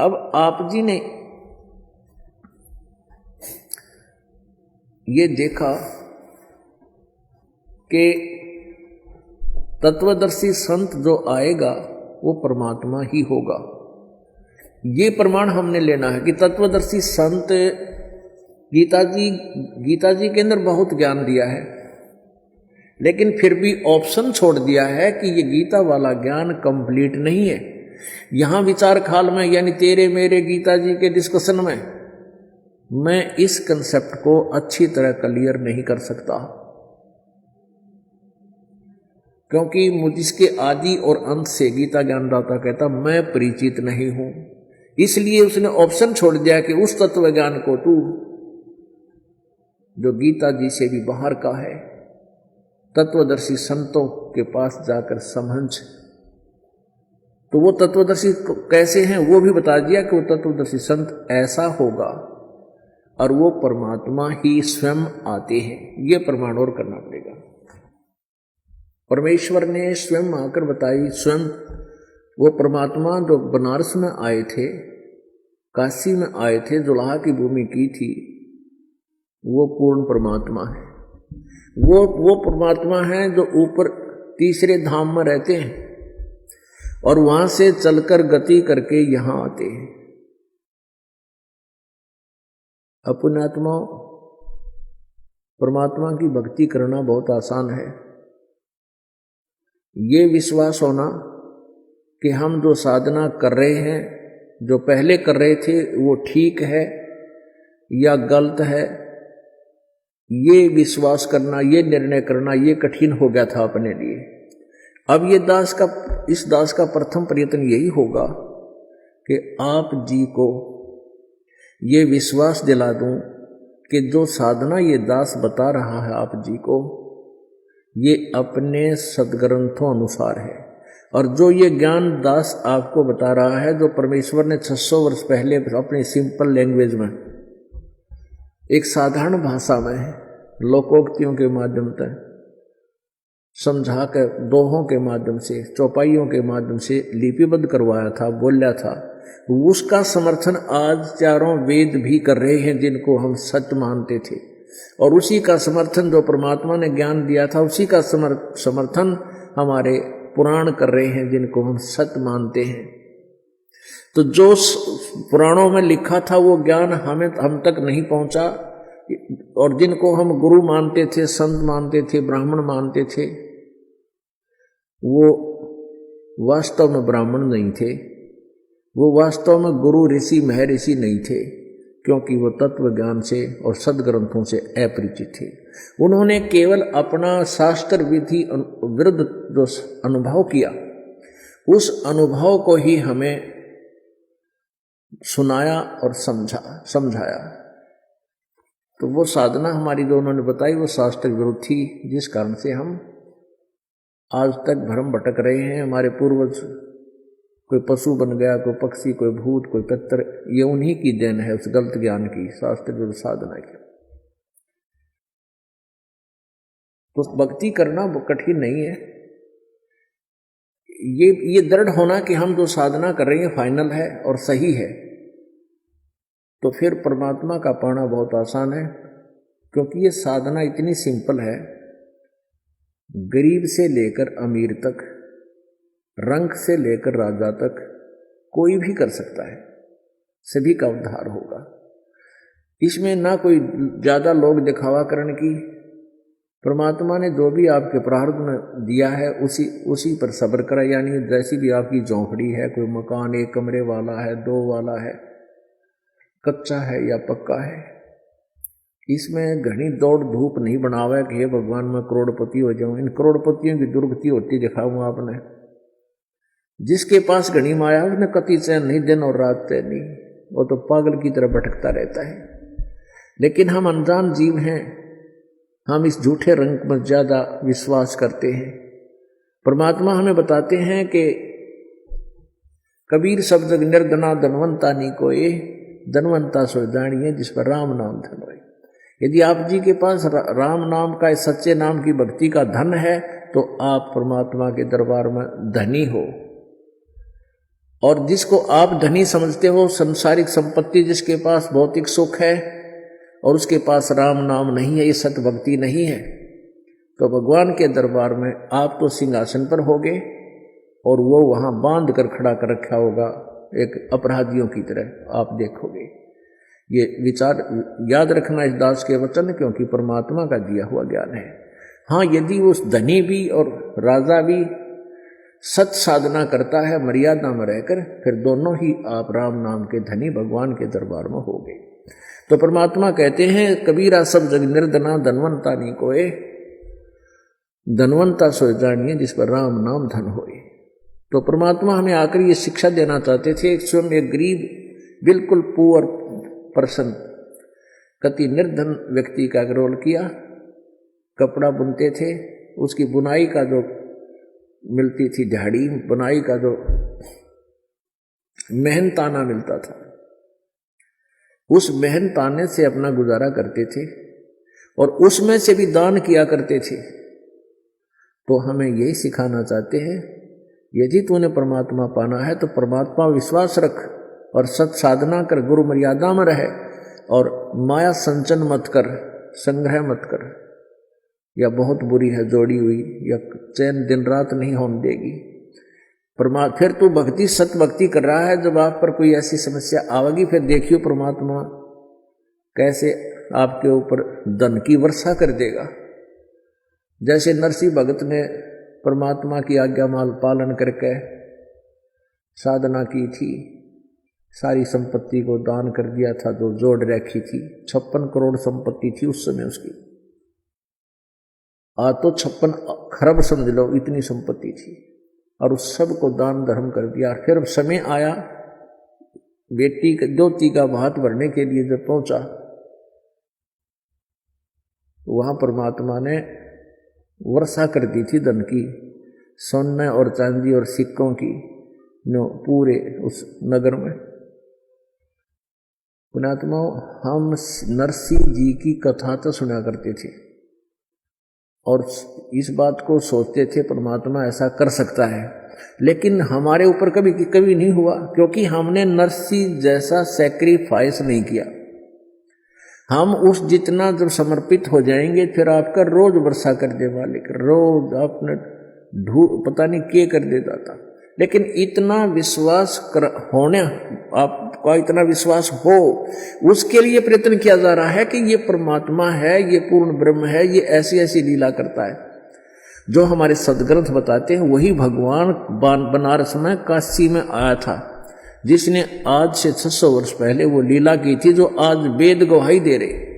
अब आप जी ने ये देखा कि तत्वदर्शी संत जो आएगा वो परमात्मा ही होगा। ये प्रमाण हमने लेना है कि तत्वदर्शी संत, गीता जी के अंदर बहुत ज्ञान दिया है, लेकिन फिर भी ऑप्शन छोड़ दिया है कि ये गीता वाला ज्ञान कंप्लीट नहीं है। यहां विचार खाल में यानी तेरे मेरे गीता जी के डिस्कशन में मैं इस कंसेप्ट को अच्छी तरह क्लियर नहीं कर सकता, क्योंकि मुझे आदि और अंत से गीता ज्ञानदाता कहता मैं परिचित नहीं हूं। इसलिए उसने ऑप्शन छोड़ दिया कि उस तत्व ज्ञान को तू जो गीता जी से भी बाहर का है तत्वदर्शी संतों के पास जाकर समझ। तो वो तत्वदर्शी कैसे हैं वो भी बता दिया कि वो तत्वदर्शी संत ऐसा होगा और वो परमात्मा ही स्वयं आते हैं। ये प्रमाण और करना पड़ेगा। परमेश्वर ने स्वयं आकर बताई, स्वयं वो परमात्मा जो बनारस में आए थे, काशी में आए थे, जुलाहा की भूमि की थी, वो पूर्ण परमात्मा है। वो परमात्मा है जो ऊपर तीसरे धाम में रहते हैं और वहां से चलकर गति करके यहां आते हैं। अपनात्मा परमात्मा की भक्ति करना बहुत आसान है। ये विश्वास होना कि हम जो साधना कर रहे हैं, जो पहले कर रहे थे, वो ठीक है या गलत है, ये विश्वास करना, ये निर्णय करना, ये कठिन हो गया था अपने लिए। अब इस दास का प्रथम प्रयत्न यही होगा कि आप जी को ये विश्वास दिला दूं कि जो साधना ये दास बता रहा है आप जी को, ये अपने सदग्रंथों अनुसार है। और जो ये ज्ञान दास आपको बता रहा है, जो परमेश्वर ने 600 वर्ष पहले अपने सिंपल लैंग्वेज में, एक साधारण भाषा में, लोकोक्तियों के माध्यम से समझा कर, दोहों के माध्यम से, चौपाइयों के माध्यम से लिपिबद्ध करवाया था, बोला था, उसका समर्थन आज चारों वेद भी कर रहे हैं जिनको हम सत्य मानते थे। और उसी का समर्थन जो परमात्मा ने ज्ञान दिया था, उसी का समर्थन हमारे पुराण कर रहे हैं जिनको हम सत्य मानते हैं। तो जो पुराणों में लिखा था वो ज्ञान हम तक नहीं पहुंचा, और जिनको हम गुरु मानते थे, संत मानते थे, ब्राह्मण मानते थे, वो वास्तव में ब्राह्मण नहीं थे, वो वास्तव में गुरु ऋषि महर्षि नहीं थे, क्योंकि वो तत्व ज्ञान से और सदग्रंथों से अपरिचित थे। उन्होंने केवल अपना शास्त्र विधि विरुद्ध जो अनुभव किया, उस अनुभव को ही हमें सुनाया और समझाया। तो वो साधना हमारी जो उन्होंने बताई वो शास्त्र विरुद्ध थी, जिस कारण से हम आज तक भ्रम भटक रहे हैं। हमारे पूर्वज कोई पशु बन गया, कोई पक्षी, कोई भूत, कोई पत्थर, ये उन्हीं की देन है उस गलत ज्ञान की, शास्त्र विरुद्ध साधना की। तो भक्ति करना कठिन नहीं है। ये दृढ़ होना कि हम जो साधना कर रहे हैं फाइनल है और सही है, तो फिर परमात्मा का पाना बहुत आसान है। क्योंकि ये साधना इतनी सिंपल है, गरीब से लेकर अमीर तक, रंक से लेकर राजा तक कोई भी कर सकता है, सभी का उद्धार होगा। इसमें ना कोई ज्यादा लोग दिखावा करने की, परमात्मा ने जो भी आपके प्रारब्ध में दिया है उसी पर सब्र करा। यानी जैसी भी आपकी झोंपड़ी है, कोई मकान 1 कमरे वाला है, 2 वाला है, कच्चा है या पक्का है, इसमें घनी दौड़ धूप नहीं बनावा कि हे भगवान मैं करोड़पति हो जाऊं। इन करोड़पतियों की दुर्गति होती दिखाऊंगा आपने। जिसके पास घनी माया उसने कति चैन नहीं, दिन और रात चैन नहीं, वो तो पागल की तरह भटकता रहता है। लेकिन हम अनजान जीव हैं, हम इस झूठे रंग में ज्यादा विश्वास करते हैं। परमात्मा हमें बताते हैं कि कबीर शब्द निर्धना धनवंता नी कोई, धनवंता सो जानिए जिस पर राम नाम धन होए। यदि आप जी के पास राम नाम का, सच्चे नाम की भक्ति का धन है, तो आप परमात्मा के दरबार में धनी हो। और जिसको आप धनी समझते हो, संसारिक संपत्ति जिसके पास भौतिक सुख है और उसके पास राम नाम नहीं है, ये सत भक्ति नहीं है, तो भगवान के दरबार में आप तो सिंहासन पर होगे और वो वहां बांध कर खड़ा कर रखा होगा एक अपराधियों की तरह, आप देखोगे। ये विचार याद रखना इस दास के वचन, क्योंकि परमात्मा का दिया हुआ ज्ञान है। हाँ, यदि उस धनी भी और राजा भी सत साधना करता है मर्यादा में रहकर, फिर दोनों ही आप राम नाम के धनी भगवान के दरबार में हो गए। तो परमात्मा कहते हैं कबीरा सब जग निर्धना धनवंता नी कोय, धनवंता सो जानिए जिस पर राम नाम धन होए। तो परमात्मा हमें आकर ये शिक्षा देना चाहते थे। स्वयं एक गरीब बिल्कुल पुअर पर्सन, कति निर्धन व्यक्ति का रोल किया, कपड़ा बुनते थे, उसकी बुनाई का जो मिलती थी झाड़ी, बुनाई का जो मेहनताना मिलता था, उस मेहनताने से अपना गुजारा करते थे और उसमें से भी दान किया करते थे। तो हमें यही सिखाना चाहते हैं, यदि तूने परमात्मा पाना है तो परमात्मा विश्वास रख और सत साधना कर, गुरु मर्यादा में रहे और माया संचन मत कर, संग्रह मत कर। या बहुत बुरी है जोड़ी हुई, या चैन दिन रात नहीं होने देगी। फिर तू भक्ति सत भक्ति कर रहा है, जब आप पर कोई ऐसी समस्या आवेगी फिर देखियो परमात्मा कैसे आपके ऊपर धन की वर्षा कर देगा। जैसे नरसिंह भगत ने परमात्मा की आज्ञा माल पालन करके साधना की थी, सारी संपत्ति को दान कर दिया था जो जोड़ रखी थी। 56 करोड़ संपत्ति थी उस समय उसकी, आज तो 56 खरब समझ लो, इतनी संपत्ति थी, और उस सब को दान धर्म कर दिया। फिर समय आया बेटी ज्योति का भात भरने के लिए जब पहुंचा, वहां परमात्मा ने वर्षा कर दी थी धन की, सोने और चांदी और सिक्कों की, पूरे उस नगर में। पुण्यात्मा, हम नरसिंह जी की कथा तो सुना करते थे और इस बात को सोचते थे परमात्मा ऐसा कर सकता है, लेकिन हमारे ऊपर कभी नहीं हुआ, क्योंकि हमने नरसिंह जैसा सैक्रिफाइस नहीं किया। हम उस जितना जब समर्पित हो जाएंगे, फिर आपका रोज वर्षा कर दे मालिक, रोज आपने पता नहीं क्या कर देता था। लेकिन इतना विश्वास होने, आपका इतना विश्वास हो, उसके लिए प्रयत्न किया जा रहा है कि ये परमात्मा है, ये पूर्ण ब्रह्म है, ये ऐसी ऐसी लीला करता है। जो हमारे सदग्रंथ बताते हैं वही भगवान बनारस में काशी में आया था, जिसने आज से 600 वर्ष पहले वो लीला की थी, जो आज वेद गवाही दे रहे।